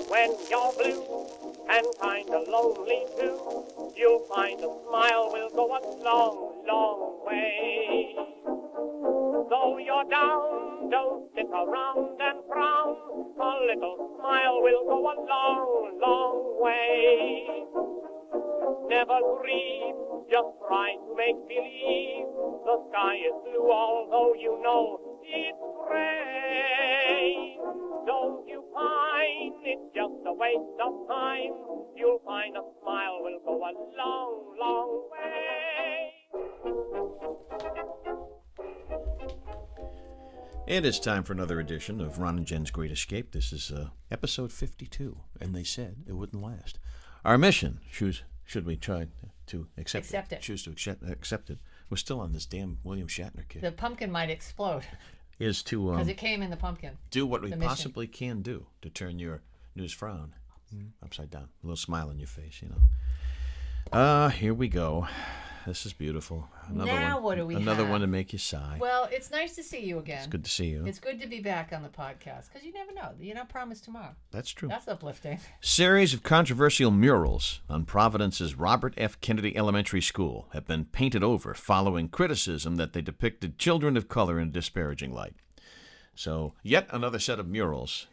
When you're blue and kinda lonely too, you'll find a smile will go a long, long way. Though you're down, don't sit around and frown. A little smile will go a long, long way. Never grieve, just try to make believe the sky is blue, although you know it's gray. Don't you find it's just a waste of time? You'll find a smile will go a long, long way. And it's time for another edition of Ron and Jen's Great Escape. This is episode 52, and they said it wouldn't last. Our mission, should we try to accept it? Choose to accept it. We're still on this damn William Shatner kid. The pumpkin might explode. Is to... Because it came in the pumpkin. Do what we possibly can do to turn your news frown upside down. A little smile on your face, you know. Here we go. This is beautiful. What do we have? Another one to make you sigh. Well, it's nice to see you again. It's good to see you. It's good to be back on the podcast, because you never know. You're not promised tomorrow. That's true. That's uplifting. Series of controversial murals on Providence's Robert F. Kennedy Elementary School have been painted over following criticism that they depicted children of color in a disparaging light. So, yet another set of murals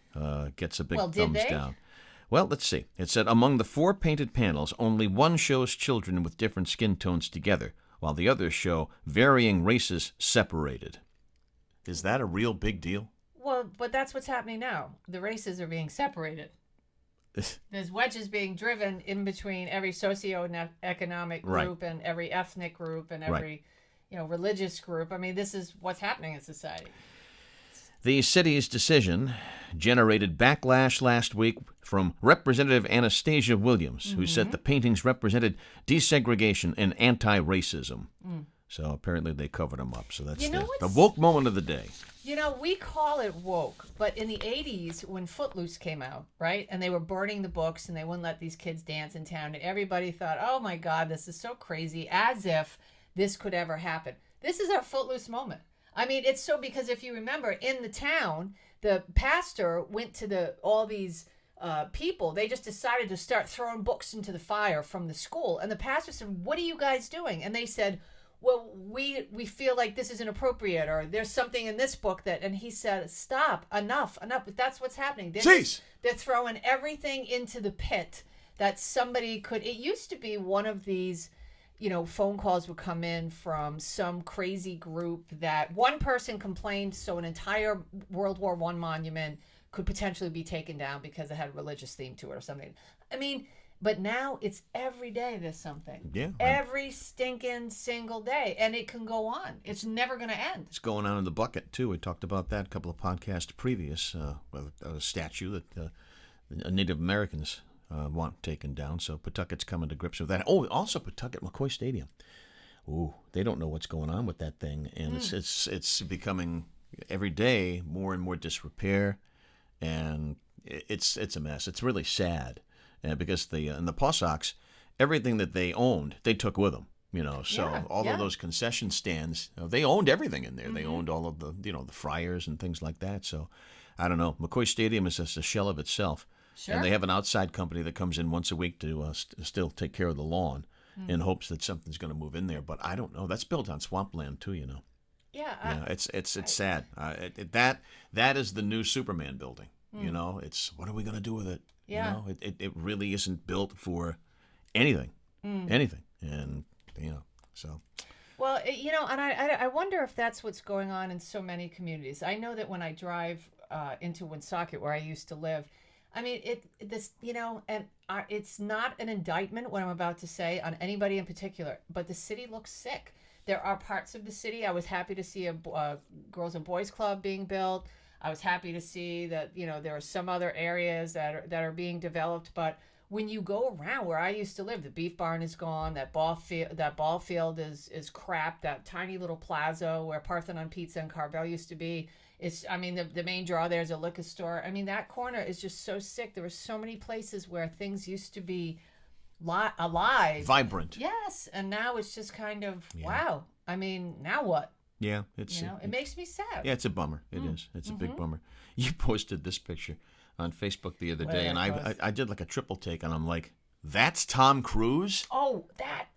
gets a big thumbs down. Well, let's see. It said, among the 4 painted panels, only one shows children with different skin tones together, while the others show varying races separated. Is that a real big deal? Well, but that's what's happening now. The races are being separated. There's wedges being driven in between every socioeconomic group and every ethnic group and every religious group. I mean, this is what's happening in society. The city's decision generated backlash last week from Representative Anastasia Williams, who said the paintings represented desegregation and anti-racism. So apparently they covered them up. So that's the woke moment of the day. You know, we call it woke, but in the 80s when Footloose came out, right, and they were burning the books and they wouldn't let these kids dance in town, and everybody thought, oh my God, this is so crazy, as if this could ever happen. This is our Footloose moment. I mean, it's so, because if you remember, in the town, the pastor went to all these people. They just decided to start throwing books into the fire from the school. And the pastor said, what are you guys doing? And they said, well, we feel like this is inappropriate, or there's something in this book that, and he said, stop, enough. But that's what's happening. They're throwing everything into the pit that somebody could. It used to be one of these, phone calls would come in from some crazy group that one person complained, so an entire World War I monument could potentially be taken down because it had a religious theme to it or something. I mean, but now it's every day there's something. Yeah. Every stinking single day. And it can go on. It's never going to end. It's going on in the bucket, too. We talked about that a couple of podcasts previous, with a statue that Native Americans want taken down. So Pawtucket's coming to grips with that. Oh, also Pawtucket McCoy Stadium. Ooh, they don't know what's going on with that thing, and it's becoming every day more and more disrepair, and it's a mess. It's really sad, because the Paw Sox, everything that they owned, they took with them. So all of those concession stands, they owned everything in there. They owned all of the the fryers and things like that. So I don't know. McCoy Stadium is just a shell of itself. Sure. And they have an outside company that comes in once a week to still take care of the lawn in hopes that something's going to move in there. But I don't know. That's built on swampland too, Yeah. It's sad. That is the new Superman building. It's what are we going to do with it? Yeah. It really isn't built for anything. Anything. And so. Well, and I wonder if that's what's going on in so many communities. I know that when I drive into Woonsocket, where I used to live, I mean, it's not an indictment, what I'm about to say, on anybody in particular, but the city looks sick. There are parts of the city. I was happy to see a Girls and Boys Club being built. I was happy to see that, there are some other areas that are being developed. But when you go around where I used to live, the Beef Barn is gone. That ball field is crap. That tiny little plaza where Parthenon Pizza and Carvel used to be. The main draw there is a liquor store. I mean, that corner is just so sick. There were so many places where things used to be alive. Vibrant. Yes. And now it's just kind of, wow. I mean, now what? Yeah. It makes me sad. Yeah, it's a bummer. It is. It's a big bummer. You posted this picture on Facebook the other Whatever day, and it was. I did like a triple take, and I'm like, that's Tom Cruise? Oh,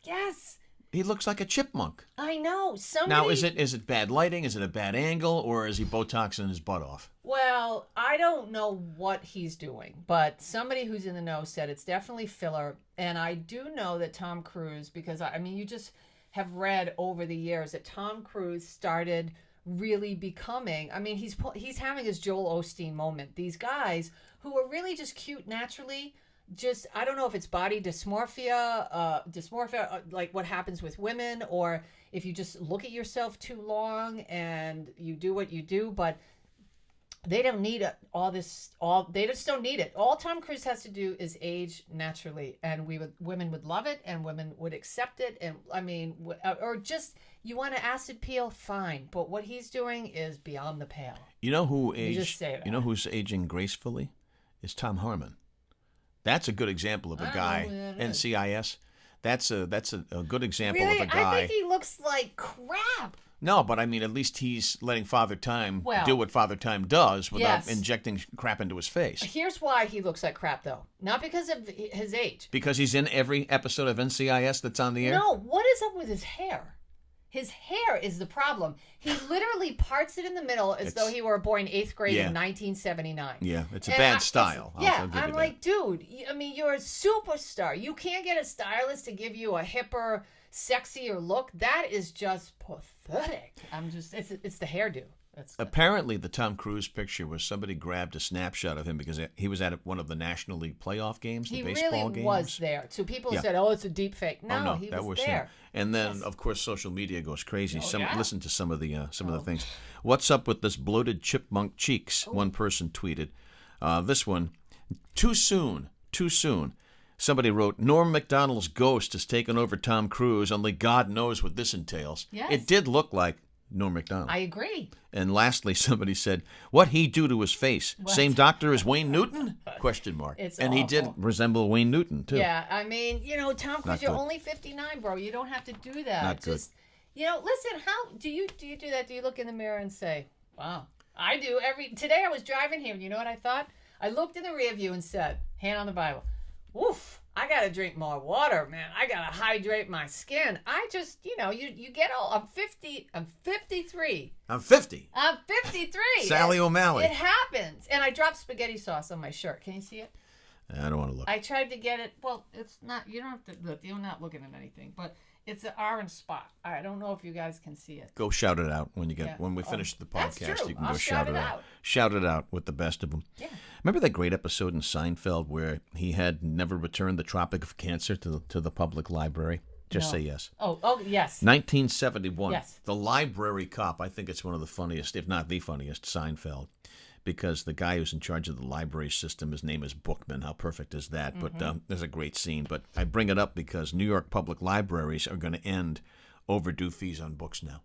yes. He looks like a chipmunk. I know. Now, is it bad lighting? Is it a bad angle? Or is he Botoxing his butt off? Well, I don't know what he's doing, but somebody who's in the know said it's definitely filler. And I do know that Tom Cruise, because I mean, you just have read over the years that Tom Cruise started really becoming, I mean, he's having his Joel Osteen moment. These guys who are really just cute naturally, just, I don't know if it's body dysmorphia, like what happens with women, or if you just look at yourself too long and you do what you do, but they don't need they just don't need it. All Tom Cruise has to do is age naturally, and women would love it, and women would accept it. And I mean, or just, you want to acid peel, fine, but what he's doing is beyond the pale. You know who who's aging gracefully? Is Tom Harmon. That's a good example of a guy. NCIS. That's a good example of a guy. I think he looks like crap. No, but I mean, at least he's letting Father Time do what Father Time does without injecting crap into his face. Here's why he looks like crap, though. Not because of his age. Because he's in every episode of NCIS that's on the air? No, what is up with his hair? His hair is the problem. He literally parts it in the middle as though he were born in 8th grade in 1979. Yeah, it's a bad style. I'm like, dude, I mean, you're a superstar. You can't get a stylist to give you a hipper, sexier look. That is just pathetic. It's the hairdo. Apparently, the Tom Cruise picture was somebody grabbed a snapshot of him because he was at one of the National League playoff games, the baseball games. He really was there. So people said, "Oh, it's a deep fake." No, he was there. Him. And then, of course, social media goes crazy. Listen to some of the things. What's up with this bloated chipmunk cheeks? One person tweeted. This one, too soon. Somebody wrote, Norm Macdonald's ghost has taken over Tom Cruise. Only God knows what this entails. Yes. It did look like Norm Macdonald. I agree. And lastly, somebody said, "What he do to his face? What? Same doctor as Wayne Newton?" Question mark. It's and awful. He did resemble Wayne Newton too. Yeah, I mean, Tom Cruise, you're only 59, bro. You don't have to do that. Not good. Listen. How do you do that? Do you look in the mirror and say, "Wow"? I do. Today I was driving here, and you know what I thought? I looked in the rear view and said, hand on the Bible, "Oof. I gotta drink more water, man. I gotta hydrate my skin." I just, you get old. I'm 50. I'm 53. I'm 50. I'm 53. Sally O'Malley. It happens. And I dropped spaghetti sauce on my shirt. Can you see it? I don't want to look. I tried to get it. Well, it's not. You don't have to look. You're not looking at anything. But it's an orange spot. I don't know if you guys can see it. Go shout it out when we finish the podcast. That's true. You can I'll go shout it out. Shout it out with the best of them. Yeah. Remember that great episode in Seinfeld where he had never returned the Tropic of Cancer to the public library? Just say yes. Oh, yes. 1971. Yes. The library cop, I think it's one of the funniest, if not the funniest, Seinfeld. Because the guy who's in charge of the library system, his name is Bookman. How perfect is that? Mm-hmm. But there's a great scene. But I bring it up because New York public libraries are going to end overdue fees on books now.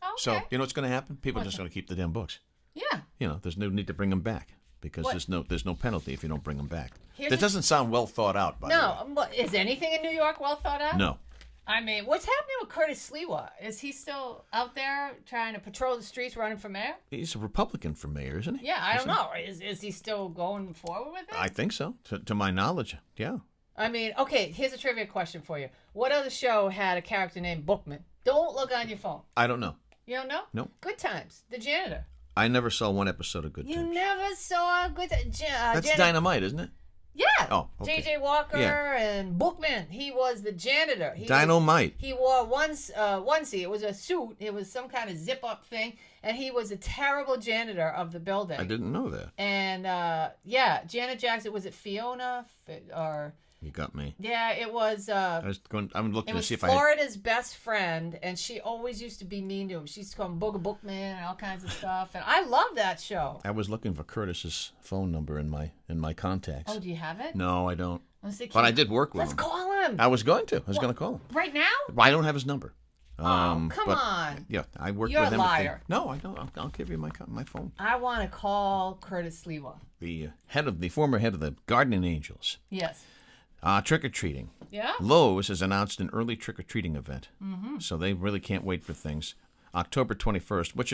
Okay. So, you know what's going to happen? People are just going to keep the damn books. Yeah. There's no need to bring them back because there's no penalty if you don't bring them back. That doesn't sound well thought out, by the way. No. Is anything in New York well thought out? No. I mean, what's happening with Curtis Sliwa? Is he still out there trying to patrol the streets running for mayor? He's a Republican for mayor, isn't he? Yeah, I don't know. Is he still going forward with it? I think so. To my knowledge, yeah. I mean, okay, here's a trivia question for you. What other show had a character named Bookman? Don't look on your phone. I don't know. You don't know? No. Good Times, the janitor. I never saw one episode of Good Times. You never saw Good Times? That's Dynamite, isn't it? Yeah. Oh, okay. J.J. Walker and Bookman. He was the janitor. Dynamite. He wore onesie. It was a suit. It was some kind of zip-up thing. And he was a terrible janitor of the building. I didn't know that. And, Janet Jackson, was it Fiona? Or... You got me. Yeah, it was... I'm looking to see if Florida's best friend, and she always used to be mean to him. She used to call him Booger Bookman and all kinds of stuff. And I love that show. I was looking for Curtis's phone number in my contacts. Oh, do you have it? No, I don't. But I did work with him. Let's call him. I was going to. I was going to call him. Right now? I don't have his number. Come on. Yeah, I worked You're with him. You're a liar. No, I don't. I'll give you my phone. I want to call Curtis Sliwa. The former head of the Guardian Angels. Yes. Trick-or-treating. Yeah? Lowe's has announced an early trick-or-treating event. Mm-hmm. So they really can't wait for things. October 21st, which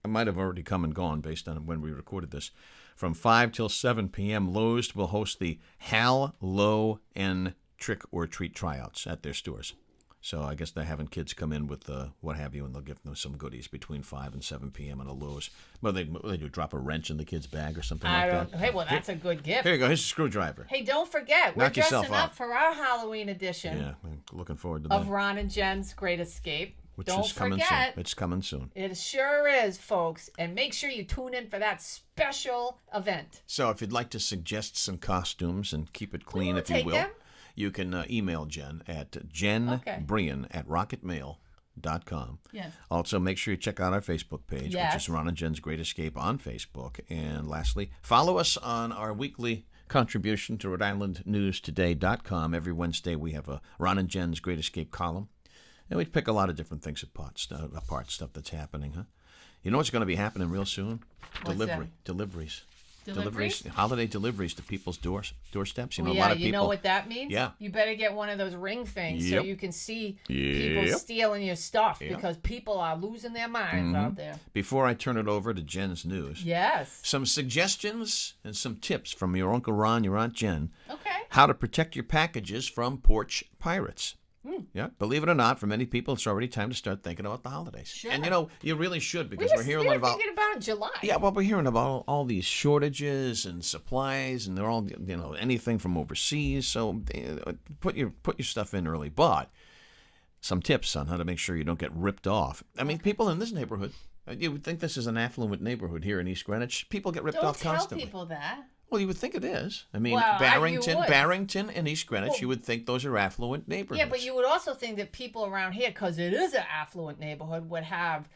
might have already come and gone based on when we recorded this, from 5 till 7 p.m., Lowe's will host the Hal-Lo-N Trick or Treat tryouts at their stores. So I guess they're having kids come in with what have you, and they'll give them some goodies between 5 and 7 p.m. at a Lowe's. Well, they do drop a wrench in the kid's bag or something like that. Hey, well, that's a good gift. Here you go. Here's a screwdriver. Hey, don't forget, we're Knock yourself dressing up out. for our Halloween edition Yeah, I'm looking forward to that. of Ron and Jen's Great Escape. Which Don't is coming forget. soon. It's coming soon. It sure is, folks. And make sure you tune in for that special event. So if you'd like to suggest some costumes and keep it clean, We'll if you take will, them. you can email Jen at jenbrien@rocketmail.com. Yes. Also, make sure you check out our Facebook page, Yes. which is Ron and Jen's Great Escape on Facebook. And lastly, follow us on our weekly contribution to Rhode Island News Today.com. Every Wednesday, we have a Ron and Jen's Great Escape column. And we pick a lot of different things apart, stuff that's happening, huh? You know what's going to be happening real soon? What's that? Deliveries. Deliveries? Holiday deliveries to people's doorsteps. You know, Well, a lot yeah, of you people. know what that means? Yeah. You better get one of those ring things so Yep. you can see Yep. people stealing your stuff Yep. because people are losing their minds out there. Before I turn it over to Jen's news, Yes. some suggestions and some tips from your Uncle Ron, your Aunt Jen, Okay. how to protect your packages from porch pirates. Yeah, believe it or not, for many people, it's already time to start thinking about the holidays. Sure. And you really should, because We we're hearing were about. thinking about July. Yeah, well, we're hearing about all these shortages and supplies, and they're all anything from overseas. So put your stuff in early. But some tips on how to make sure you don't get ripped off. I mean, people in this neighborhood, you would think this is an affluent neighborhood here in East Greenwich. People get ripped Don't off tell constantly. people that. Well, you would think it is. I mean, Well, you would. Barrington, and East Greenwich, you would think those are affluent neighborhoods. Yeah, but you would also think that people around here, because it is an affluent neighborhood, would have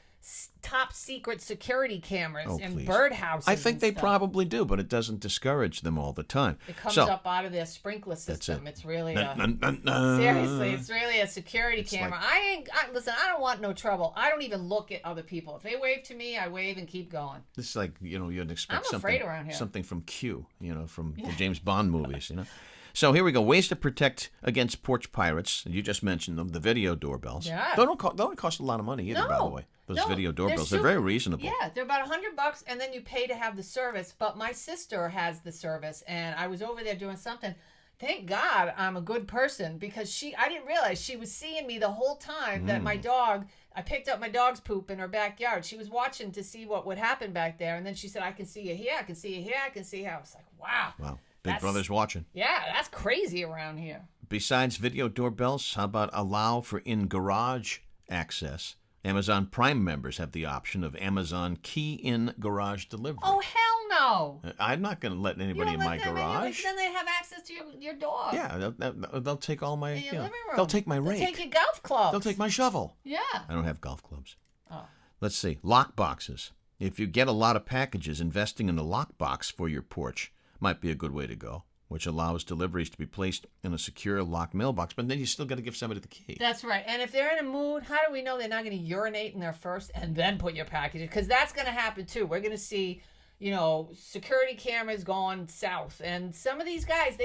top secret security cameras and please. birdhouses. I think and they stuff. probably do, but it doesn't discourage them all the time. It comes So, up out of their sprinkler system. It's really seriously, seriously, it's really a security camera. like- Listen, I don't want no trouble. I don't even look at other people. If they wave to me, I wave and keep going. This is like, you'd expect I'm afraid around here. something from Q, from the James Bond movies, So here we go. Ways to protect against porch pirates. You just mentioned them, the video doorbells. Yeah. They don't cost a lot of money either, by the way. Those video doorbells. They're very reasonable. Yeah, they're about $100, and then you pay to have the service. But my sister has the service, and I was over there doing something. Thank God I'm a good person, because I didn't realize she was seeing me the whole time that my dog, I picked up my dog's poop in her backyard. She was watching to see what would happen back there, and then she said, I can see you here, I can see you here, I can see you here. I was like, wow. Wow. Big Brother's watching. Yeah, that's crazy around here. Besides video doorbells, how about allow for in-garage access? Amazon Prime members have the option of Amazon Key-In Garage Delivery. Oh, hell no. I'm not going to let anybody in my garage. Then they have access to your dog. Yeah, they'll take all my. In your living room. They'll take my rake. They'll take your golf clubs. They'll take my shovel. Yeah. I don't have golf clubs. Oh. Let's see. Lock boxes. If you get a lot of packages, investing in a lock box for your porch might be a good way to go, which allows deliveries to be placed in a secure locked mailbox, but then you still got to give somebody the key. That's right. And if they're in a mood, how do we know they're not going to urinate in there first and then put your package? Because that's going to happen too. We're going to see, security cameras going south. And some of these guys,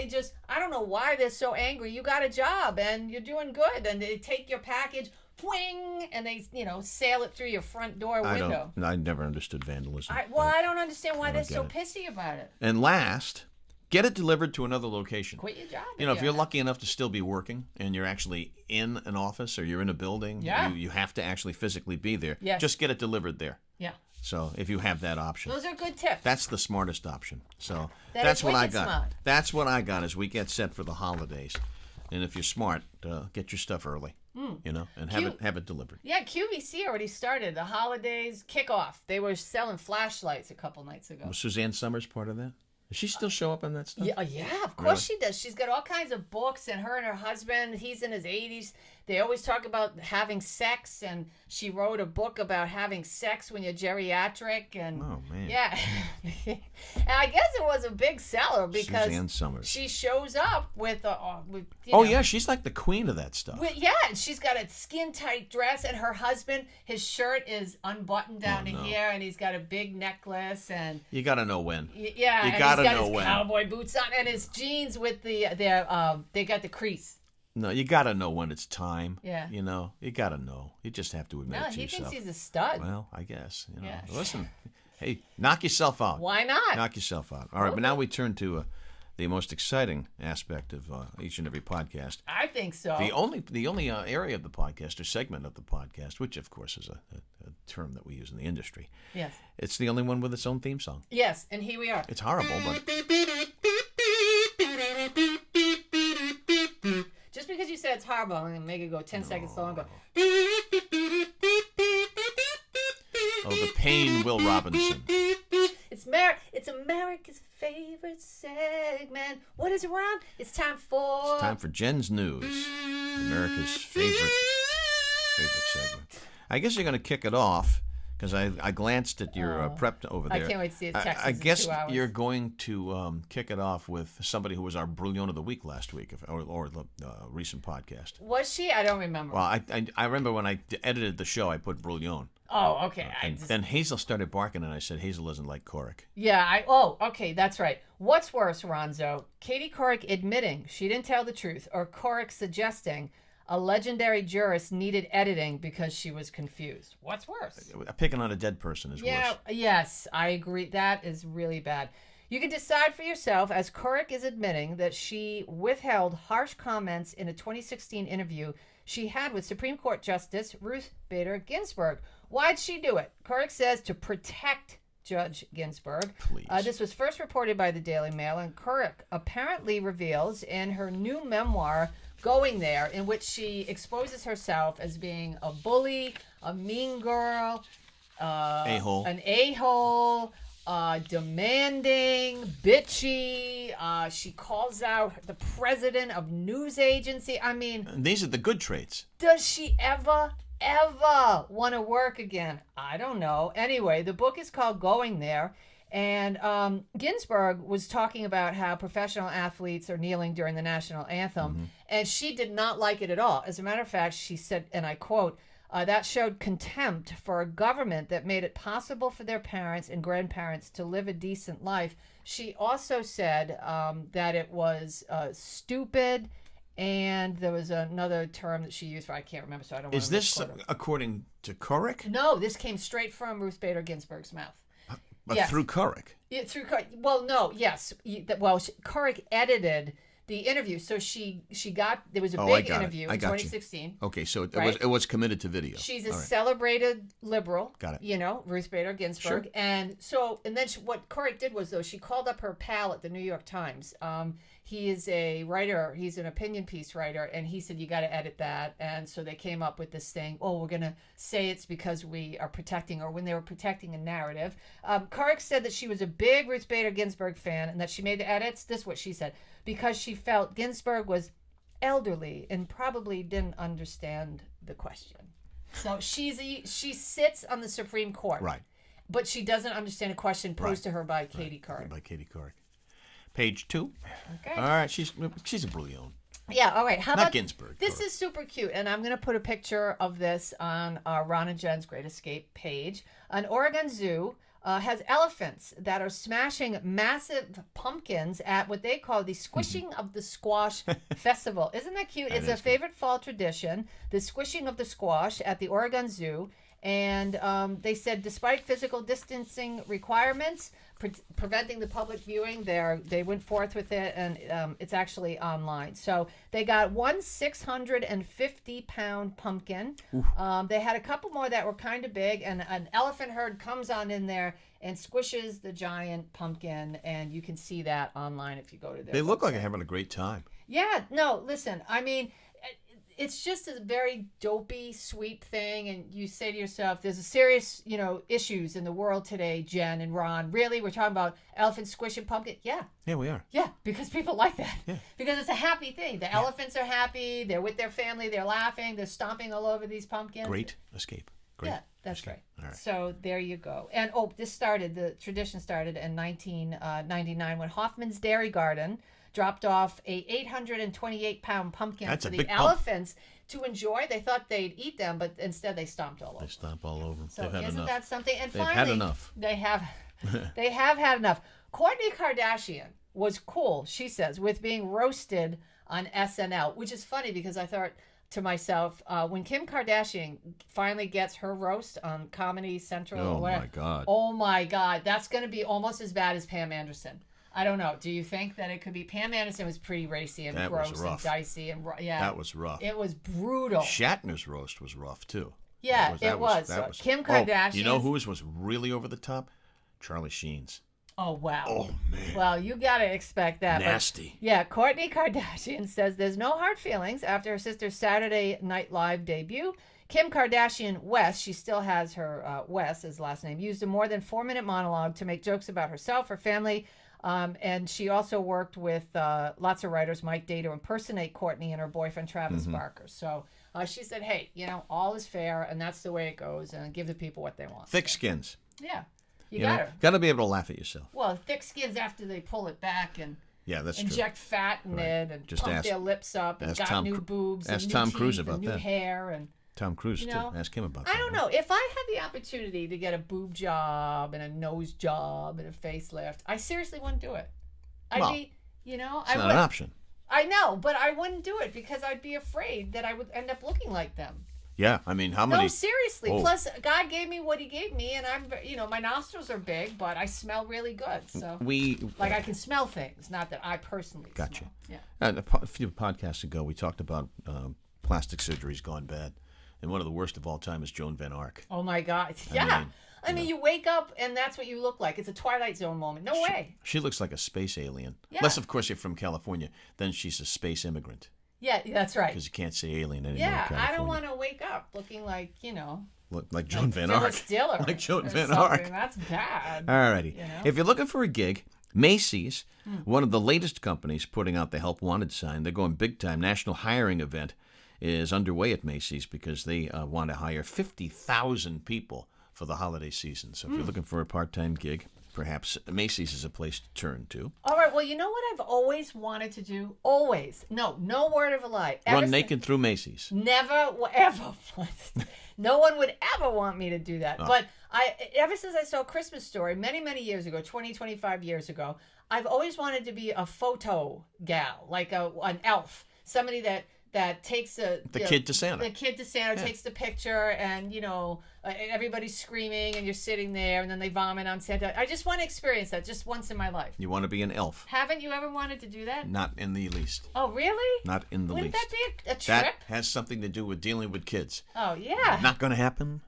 I don't know why they're so angry. You got a job and you're doing good. And they take your package, wing, and they, sail it through your front door window. I never understood vandalism. I don't understand why they're so it. pissy about it. And last, get it delivered to another location. Quit your job. If you're lucky enough to still be working and you're actually in an office or you're in a building, you have to actually physically be there. Yes. Just get it delivered there. Yeah. So if you have that option. Those are good tips. That's the smartest option. So That that's is what I wicked got. smart. That's what I got as we get set for the holidays. And if you're smart, get your stuff early, and have it delivered. Yeah, QVC already started the holidays kickoff. They were selling flashlights a couple nights ago. Was Suzanne Summers part of that? Does she still show up on that stuff? Yeah, of course she does. She's got all kinds of books, and her husband, he's in his 80s. They always talk about having sex, and she wrote a book about having sex when you're geriatric. And oh, man. Yeah. And I guess it was a big seller because Suzanne Summers. she shows up with yeah, she's like the queen of that stuff. And she's got a skin-tight dress, and her husband, his shirt is unbuttoned down to here, and he's got a big necklace, and you got to know when. Yeah, you and got to he's got know his when. cowboy boots on, and his jeans with they got the crease. No, you got to know when it's time. Yeah. You know, you got to know. You just have to admit No, it to he yourself. thinks he's a stud. Well, I guess. You know, Yeah. listen. Hey, knock yourself out. Why not? Knock yourself out. All right, but now we turn to the most exciting aspect of each and every podcast. I think so. The only area of the podcast or segment of the podcast, which of course is a term that we use in the industry. Yes. It's the only one with its own theme song. Yes, and here we are. It's horrible, but Just because you said it's horrible, I'm going to make it go 10 seconds slow and go. oh, the pain, Will Robinson. It's America's favorite segment. What is it, Ron? It's time for... It's time for Jen's News, America's favorite segment. I guess you're going to kick it off because I glanced at your prep over there. I can't wait to see it. Texas I in guess 2 hours. you're going to kick it off with somebody who was our Brilliant of the Week last week, or the recent podcast. Was she? I don't remember. Well, I remember when I edited the show, I put Brilliant. Oh, okay. And then Hazel started barking, and I said, Hazel doesn't like Couric. Yeah, okay, that's right. What's worse, Ronzo? Katie Couric admitting she didn't tell the truth, or Couric suggesting a legendary jurist needed editing because she was confused? What's worse? Picking on a dead person is worse. Yes, I agree. That is really bad. You can decide for yourself, as Couric is admitting that she withheld harsh comments in a 2016 interview she had with Supreme Court Justice Ruth Bader Ginsburg. Why'd she do it? Couric says to protect Judge Ginsburg. Please. This was first reported by the Daily Mail, and Couric apparently reveals in her new memoir, Going There, in which she exposes herself as being a bully, a mean girl, a-hole. an a-hole, demanding, bitchy. She calls out the president of news agency. I mean, And these are the good traits. does she ever want to work again? I don't know. Anyway, the book is called Going There. And Ginsburg was talking about how professional athletes are kneeling during the national anthem. And she did not like it at all. As a matter of fact, she said, and I quote, that showed contempt for a government that made it possible for their parents and grandparents to live a decent life. She also said that it was stupid. And there was another term that she used for I can't remember, so I don't want to Is this misquote her. according to Couric? No, this came straight from Ruth Bader Ginsburg's mouth. But Yes. through Couric. Yeah, through Couric. Well, no, yes. Couric edited the interview, so she got there was a big interview in 2016. Okay, so Right? it was committed to video. She's a All right. celebrated liberal. Got it. You know, Ruth Bader Ginsburg. Sure. And then what Couric did was, though, she called up her pal at the New York Times. He is a writer. He's an opinion piece writer. And he said, you got to edit that. And so they came up with this thing. Oh, we're going to say it's because we are protecting, or when they were protecting a narrative. Couric said that she was a big Ruth Bader Ginsburg fan and that she made the edits. This is what she said. Because she felt Ginsburg was elderly and probably didn't understand the question. So she sits on the Supreme Court. Right. But she doesn't understand a question posed to her by Katie Couric. By Katie Couric. Page 2. Okay. All right, she's a brilliant. Yeah, all right. How Not about Ginsburg. This Couric. is super cute, and I'm going to put a picture of this on our Ron and Jen's Great Escape page. An Oregon zoo has elephants that are smashing massive pumpkins at what they call the Squishing of the Squash Festival. Isn't that cute? It's a favorite fall tradition, the Squishing of the Squash at the Oregon Zoo. And they said despite physical distancing requirements, preventing the public viewing, they went forth with it, and it's actually online. So they got one 650-pound pumpkin. They had a couple more that were kind of big, and an elephant herd comes on in there and squishes the giant pumpkin, and you can see that online if you go to their They look like website. they're having a great time. Yeah, no, listen, I mean, it's just a very dopey, sweet thing, and you say to yourself, there's a serious, issues in the world today, Jen and Ron. Really? We're talking about elephants squishing pumpkin? Yeah. Yeah, we are. Yeah, because people like that. Yeah. Because it's a happy thing. The elephants are happy, they're with their family, they're laughing, they're stomping all over these pumpkins. Great escape. Great. Yeah, that's escape. right. All right. So there you go. And the tradition started in 1999 when Hoffman's Dairy Garden dropped off a 828-pound pumpkin That's for a the big pump. elephants to enjoy. They thought they'd eat them, but instead they stomped all over. They stomp all over them. So They've had isn't enough. that something? And They've finally, had enough. They have had enough. Kourtney Kardashian was cool, she says, with being roasted on SNL, which is funny because I thought to myself, when Kim Kardashian finally gets her roast on Comedy Central or whatever, my God. Oh my God, that's going to be almost as bad as Pam Anderson. I don't know. Do you think that it could be? Pam Anderson was pretty racy and That gross was and rough. dicey and yeah. That was rough. It was brutal. Shatner's roast was rough too. Yeah, it was. That was. Kim Kardashian. Oh, you know whose was really over the top? Charlie Sheen's. Oh wow. Oh man. Well, you got to expect that. Nasty. But, yeah, Kourtney Kardashian says there's no hard feelings after her sister's Saturday Night Live debut. Kim Kardashian West, she still has her West as last name, used a more than 4-minute monologue to make jokes about herself, her family, and she also worked with lots of writers, Mike Day, to impersonate Kourtney and her boyfriend Travis Barker. So she said, hey, all is fair, and that's the way it goes, and give the people what they want. Thick skins. Yeah. You know, got to be able to laugh at yourself. Well, thick skins after they pull it back and that's inject true. fat in it and Just pump their lips up and got new boobs and new Tom teeth Cruise and about new that. hair and Tom Cruise too. Ask him about I that. don't know. If I had the opportunity to get a boob job and a nose job and a facelift, I seriously wouldn't do it. I'd be, it's I not would. an option. I know, but I wouldn't do it because I'd be afraid that I would end up looking like them. Yeah, I mean, how many? No, seriously. Oh. Plus, God gave me what He gave me, and I'm, my nostrils are big, but I smell really good. So, I can smell things, not that I personally Gotcha. smell. Yeah. A few podcasts ago, we talked about plastic surgeries gone bad, and one of the worst of all time is Joan Van Ark. Oh my God! Yeah. I mean, you wake up and that's what you look like. It's a Twilight Zone moment. No way. She looks like a space alien. Yeah. Unless, of course, you're from California. Then she's a space immigrant. Yeah, that's right. Because you can't say alien anymore. Yeah, in California. I don't want to wake up looking like, like Joan Van Ark. Diller like Joan or Van something. Ark. That's bad. Alrighty. If you're looking for a gig, Macy's, one of the latest companies putting out the Help Wanted sign, they're going big time. National hiring event is underway at Macy's because they want to hire 50,000 people for the holiday season. So if you're looking for a part-time gig, perhaps Macy's is a place to turn to. All right. Well, you know what I've always wanted to do? Always. No word of a lie. Run naked through Macy's. Never, ever. No one would ever want me to do that. Oh. But ever since I saw Christmas Story many, many years ago, 25 years ago, I've always wanted to be a photo gal, like an elf, somebody that takes the kid to Santa. The kid to Santa takes the picture, and everybody's screaming, and you're sitting there, and then they vomit on Santa. I just want to experience that just once in my life. You want to be an elf? Haven't you ever wanted to do that? Not in the least. Oh, really? Not in the Wouldn't least. that be a trip? That has something to do with dealing with kids. Oh, yeah. Not going to happen.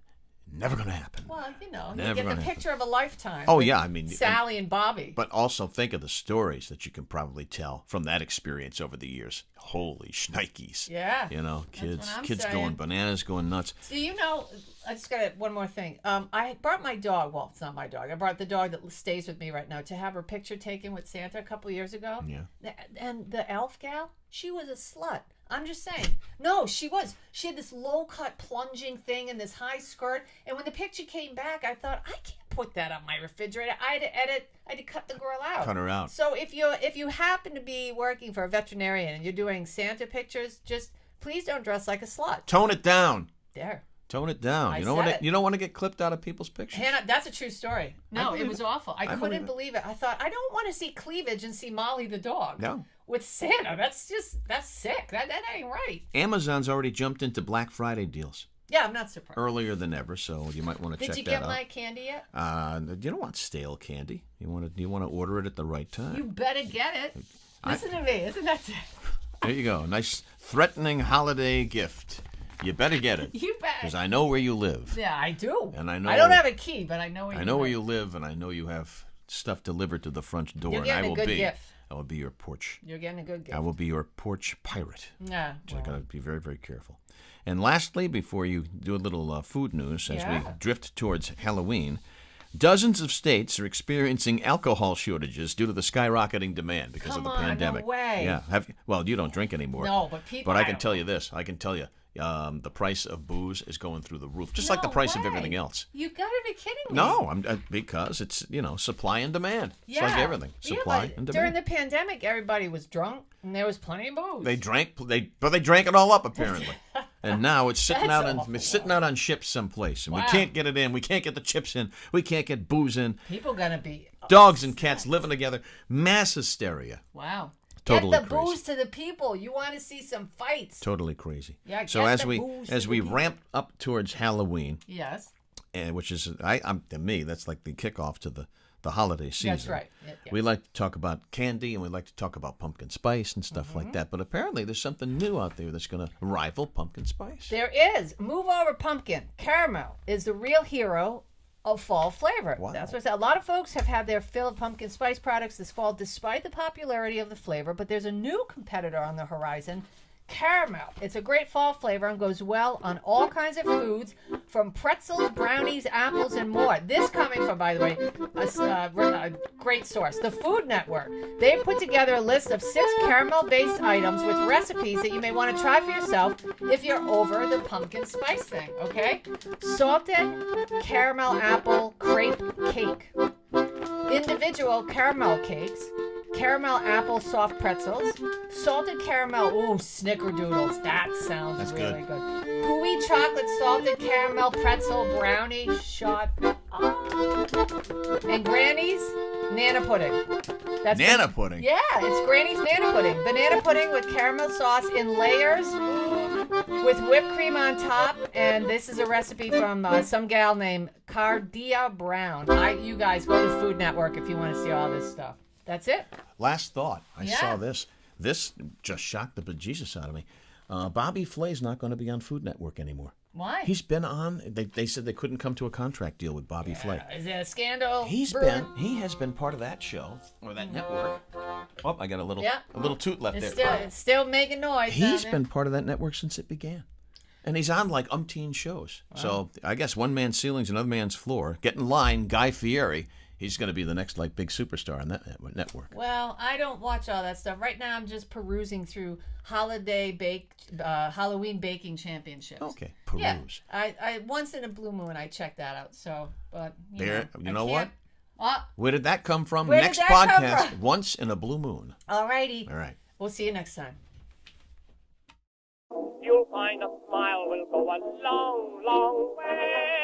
Never going to happen. Well, you Never get the gonna picture of a lifetime. Oh, with yeah. I mean, Sally and Bobby. But also think of the stories that you can probably tell from that experience over the years. Holy shnikes. Yeah. Kids going bananas, going nuts. So, I just got one more thing. I brought my dog. Well, it's not my dog. I brought the dog that stays with me right now to have her picture taken with Santa a couple years ago. Yeah. And the elf gal, she was a slut. I'm just saying. No, she was. She had this low-cut plunging thing and this high skirt. And when the picture came back, I thought, I can't put that on my refrigerator. I had to edit. I had to cut the girl out. Cut her out. So if you happen to be working for a veterinarian and you're doing Santa pictures, just please don't dress like a slut. Tone it down. There. Tone it down. You don't want to get clipped out of people's pictures. Hannah, that's a true story. No, it was awful. I couldn't believe believe it. I thought, I don't want to see cleavage and see Molly the dog. No. With Santa. That's sick. That ain't right. Amazon's already jumped into Black Friday deals. Yeah, I'm not surprised. Earlier than ever, so you might want to check that out. Did you get my candy yet? You don't want stale candy. You want to order it at the right time. You better get it. Listen to me. Isn't that it? There you go. A nice threatening holiday gift. You better get it. You bet. Because I know where you live. Yeah, I do. And I know. I don't have a key, but I know where you live. I know where you live, and I know you have stuff delivered to the front door. You're getting a good gift. I will be your porch. You're getting a good gift. I will be your porch pirate. Yeah. So I got to be very, very careful. And lastly, before you do a little food news, as we drift towards Halloween, dozens of states are experiencing alcohol shortages due to the skyrocketing demand because of the pandemic. No way. Yeah. Well, you don't drink anymore. No, but people. But I can tell you this. The price of booze is going through the roof, just like the price of everything else. You gotta be kidding me. No, because it's supply and demand. Yeah. It's like everything, supply and demand. During the pandemic, everybody was drunk and there was plenty of booze. They drank it all up apparently, and now it's sitting out on ships someplace, and we can't get it in. We can't get the chips in. We can't get booze in. People gonna be dogs and cats living together. Mass hysteria. Wow. Totally Get the crazy. booze to the people. You want to see some fights. Totally crazy. Yeah, so get as the we booze as to we the people. ramp up towards Halloween, Yes. and which is I'm to me that's like the kickoff to the holiday season. That's right. Yeah. We like to talk about candy and we like to talk about pumpkin spice and stuff Mm-hmm. like that. But apparently there's something new out there that's going to rival pumpkin spice. There is. Move over pumpkin. Caramel is the real hero of fall flavor. Wow. That's what I said. A lot of folks have had their fill of pumpkin spice products this fall despite the popularity of the flavor, but there's a new competitor on the horizon. Caramel. It's a great fall flavor and goes well on all kinds of foods, from pretzels, brownies, apples, and more. This coming from, by the way, a great source, the Food Network. They've put together a list of 6 caramel-based items with recipes that you may want to try for yourself if you're over the pumpkin spice thing, okay? Salted caramel apple crepe cake. Individual caramel cakes. Caramel apple soft pretzels, salted caramel, snickerdoodles. That sounds That's really good. Gooey chocolate salted caramel pretzel brownie shot. And Granny's Nana pudding. That's Nana pudding? Yeah, it's Granny's Nana pudding. Banana pudding with caramel sauce in layers with whipped cream on top. And this is a recipe from some gal named Cardia Brown. You guys go to the Food Network if you want to see all this stuff. That's it. Last thought. I Yeah. saw this. This just shocked the bejesus out of me. Bobby Flay's not going to be on Food Network anymore. Why? He's been on. They said they couldn't come to a contract deal with Bobby Flay. Is it a scandal? He brewing? has been part of that show or that network. Oh, I got a little toot left It's there. still making noise. He's down been part of that network since it began. And he's on like umpteen shows. Wow. So I guess one man's ceiling's another man's floor. Get in line, Guy Fieri. He's going to be the next like big superstar on that network. Well, I don't watch all that stuff. Right now I'm just perusing through Halloween baking championships. Okay, peruse. Yeah, I once in a blue moon I check that out. So, but You know what? Oh, Where did that come from? Where did Next that come podcast, from? Once in a Blue Moon. alrighty. All right. We'll see you next time. You'll find a smile will go a long, long way.